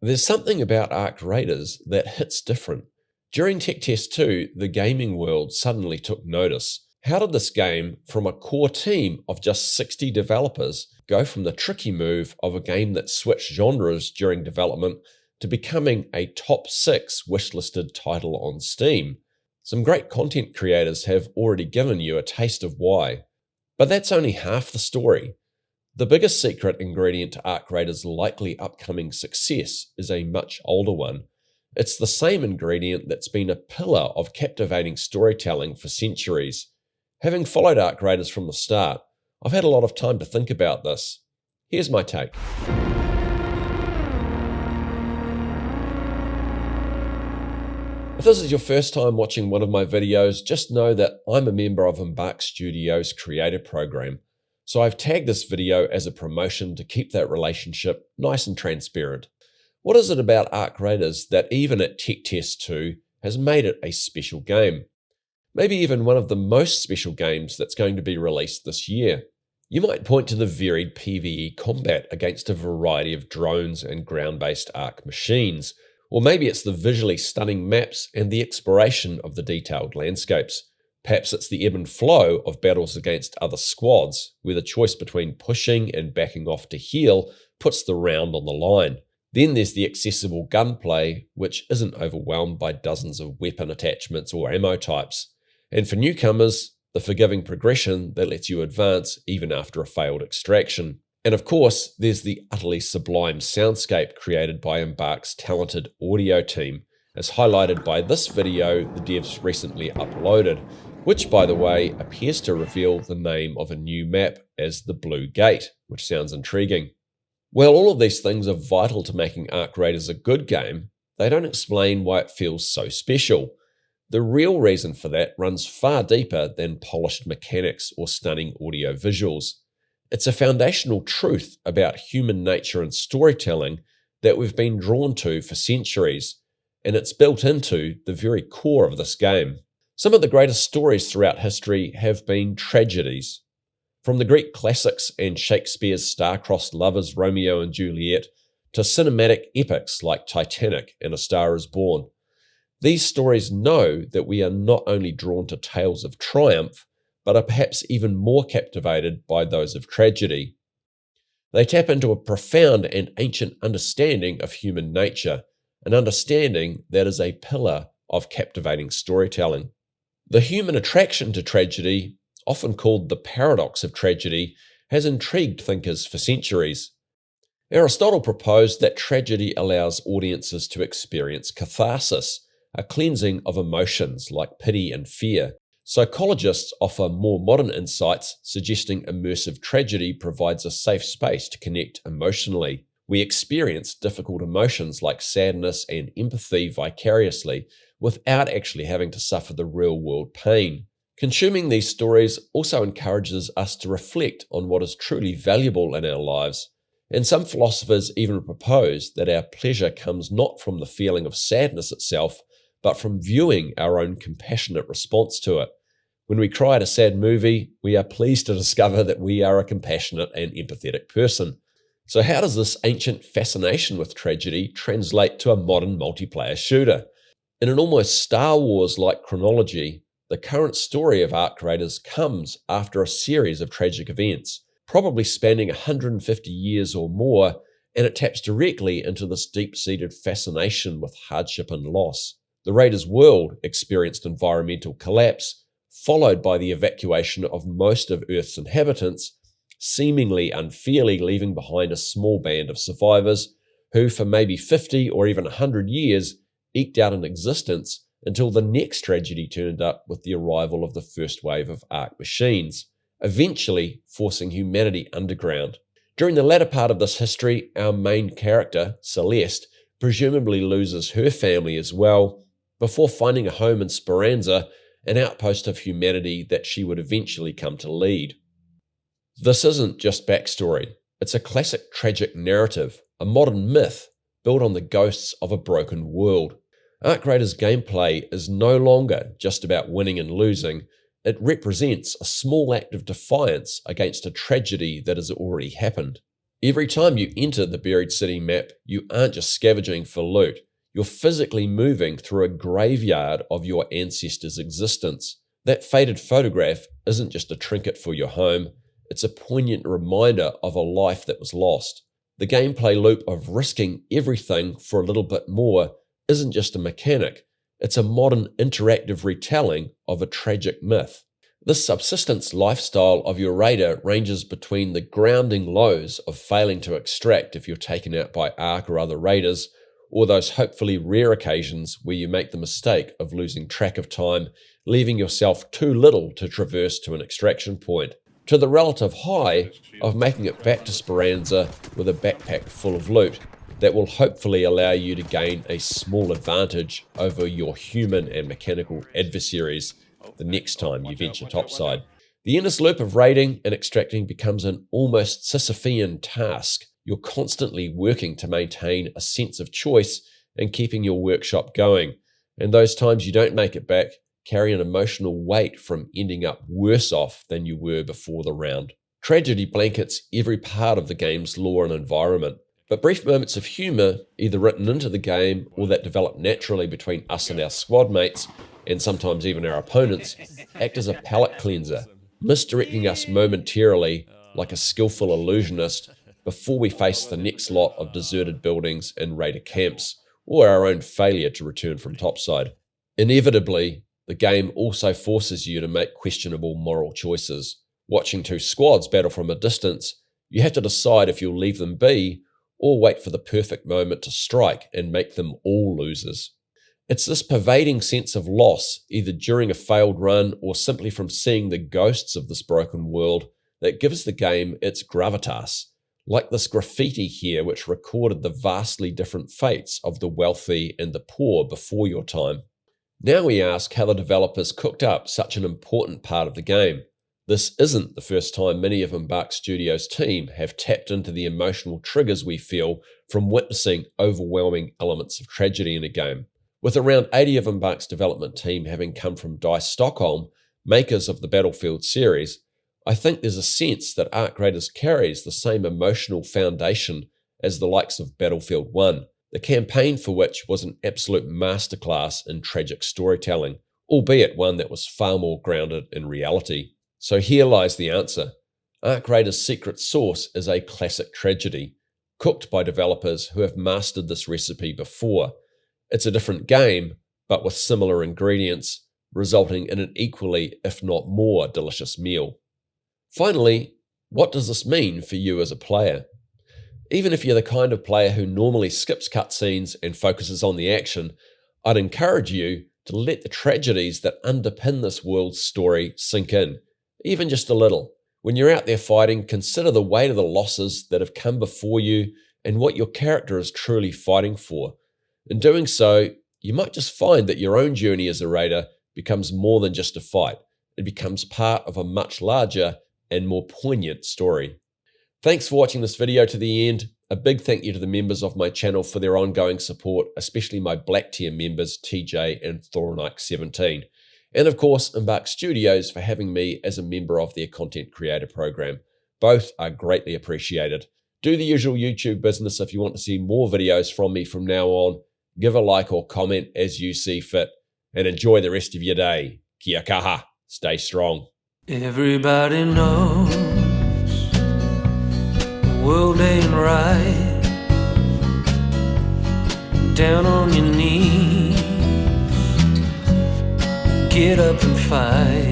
There's something about Arc Raiders that hits different. During Tech Test 2, the gaming world suddenly took notice. How did this game, from a core team of just 60 developers, go from the tricky move of a game that switched genres during development to becoming a top 6 wishlisted title on Steam? Some great content creators have already given you a taste of why. But that's only half the story. The biggest secret ingredient to Arc Raiders' likely upcoming success is a much older one. It's the same ingredient that's been a pillar of captivating storytelling for centuries. Having followed Arc Raiders from the start, I've had a lot of time to think about this. Here's my take. If this is your first time watching one of my videos, just know that I'm a member of Embark Studios' creator program. So I've tagged this video as a promotion to keep that relationship nice and transparent. What is it about Arc Raiders that even at Tech Test 2 has made it a special game? Maybe even one of the most special games that's going to be released this year. You might point to the varied PvE combat against a variety of drones and ground-based Arc machines. Or maybe it's the visually stunning maps and the exploration of the detailed landscapes. Perhaps it's the ebb and flow of battles against other squads, where the choice between pushing and backing off to heal puts the round on the line. Then there's the accessible gunplay, which isn't overwhelmed by dozens of weapon attachments or ammo types. And for newcomers, the forgiving progression that lets you advance even after a failed extraction. And of course, there's the utterly sublime soundscape created by Embark's talented audio team, as highlighted by this video the devs recently uploaded, which, by the way, appears to reveal the name of a new map as the Blue Gate, which sounds intriguing. While all of these things are vital to making Arc Raiders a good game, they don't explain why it feels so special. The real reason for that runs far deeper than polished mechanics or stunning audio visuals. It's a foundational truth about human nature and storytelling that we've been drawn to for centuries, and it's built into the very core of this game. Some of the greatest stories throughout history have been tragedies. From the Greek classics and Shakespeare's star-crossed lovers Romeo and Juliet to cinematic epics like Titanic and A Star is Born. These stories know that we are not only drawn to tales of triumph, but are perhaps even more captivated by those of tragedy. They tap into a profound and ancient understanding of human nature, an understanding that is a pillar of captivating storytelling. The human attraction to tragedy, often called the paradox of tragedy, has intrigued thinkers for centuries. Aristotle proposed that tragedy allows audiences to experience catharsis, a cleansing of emotions like pity and fear. Psychologists offer more modern insights, suggesting immersive tragedy provides a safe space to connect emotionally. We experience difficult emotions like sadness and empathy vicariously without actually having to suffer the real-world pain. Consuming these stories also encourages us to reflect on what is truly valuable in our lives. And some philosophers even propose that our pleasure comes not from the feeling of sadness itself, but from viewing our own compassionate response to it. When we cry at a sad movie, we are pleased to discover that we are a compassionate and empathetic person. So how does this ancient fascination with tragedy translate to a modern multiplayer shooter? In an almost Star Wars-like chronology, the current story of Arc Raiders comes after a series of tragic events, probably spanning 150 years or more, and it taps directly into this deep-seated fascination with hardship and loss. The Raiders' world experienced environmental collapse, followed by the evacuation of most of Earth's inhabitants, seemingly unfairly leaving behind a small band of survivors who, for maybe 50 or even 100 years, eked out an existence until the next tragedy turned up with the arrival of the first wave of Arc machines, eventually forcing humanity underground. During the latter part of this history, our main character, Celeste, presumably loses her family as well, before finding a home in Speranza, an outpost of humanity that she would eventually come to lead. This isn't just backstory, it's a classic tragic narrative, a modern myth built on the ghosts of a broken world. Arc Raiders gameplay is no longer just about winning and losing, it represents a small act of defiance against a tragedy that has already happened. Every time you enter the Buried City map, you aren't just scavenging for loot. You're physically moving through a graveyard of your ancestors' existence. That faded photograph isn't just a trinket for your home, it's a poignant reminder of a life that was lost. The gameplay loop of risking everything for a little bit more isn't just a mechanic, it's a modern interactive retelling of a tragic myth. This subsistence lifestyle of your raider ranges between the grounding lows of failing to extract if you're taken out by Ark or other raiders, or those hopefully rare occasions where you make the mistake of losing track of time, leaving yourself too little to traverse to an extraction point, to the relative high of making it back to Speranza with a backpack full of loot that will hopefully allow you to gain a small advantage over your human and mechanical adversaries the next time you venture topside. The endless loop of raiding and extracting becomes an almost Sisyphean task. You're constantly working to maintain a sense of choice and keeping your workshop going, and those times you don't make it back carry an emotional weight from ending up worse off than you were before the round. Tragedy blankets every part of the game's lore and environment, but brief moments of humour, either written into the game or that develop naturally between us and our squad mates, and sometimes even our opponents, act as a palate cleanser, misdirecting us momentarily like a skillful illusionist before we face the next lot of deserted buildings and raider camps, or our own failure to return from topside. Inevitably, the game also forces you to make questionable moral choices. Watching two squads battle from a distance, you have to decide if you'll leave them be or wait for the perfect moment to strike and make them all losers. It's this pervading sense of loss, either during a failed run or simply from seeing the ghosts of this broken world, that gives the game its gravitas. Like this graffiti here, which recorded the vastly different fates of the wealthy and the poor before your time. Now we ask how the developers cooked up such an important part of the game. This isn't the first time many of Embark Studios' team have tapped into the emotional triggers we feel from witnessing overwhelming elements of tragedy in a game. With around 80 of Embark's development team having come from DICE Stockholm, makers of the Battlefield series, I think there's a sense that Ark Raiders carries the same emotional foundation as the likes of Battlefield 1, the campaign for which was an absolute masterclass in tragic storytelling, albeit one that was far more grounded in reality. So here lies the answer. Ark Raiders' secret sauce is a classic tragedy, cooked by developers who have mastered this recipe before. It's a different game, but with similar ingredients, resulting in an equally, if not more, delicious meal. Finally, what does this mean for you as a player? Even if you're the kind of player who normally skips cutscenes and focuses on the action, I'd encourage you to let the tragedies that underpin this world's story sink in, even just a little. When you're out there fighting, consider the weight of the losses that have come before you and what your character is truly fighting for. In doing so, you might just find that your own journey as a raider becomes more than just a fight. It becomes part of a much larger and more poignant story. Thanks for watching this video to the end. A big thank you to the members of my channel for their ongoing support, especially my Black Tier members TJ and Thoronike17. And of course, Embark Studios for having me as a member of their content creator program. Both are greatly appreciated. Do the usual YouTube business if you want to see more videos from me from now on. Give a like or comment as you see fit, and enjoy the rest of your day. Kia kaha. Stay strong. Everybody knows the world ain't right. Down on your knees, get up and fight.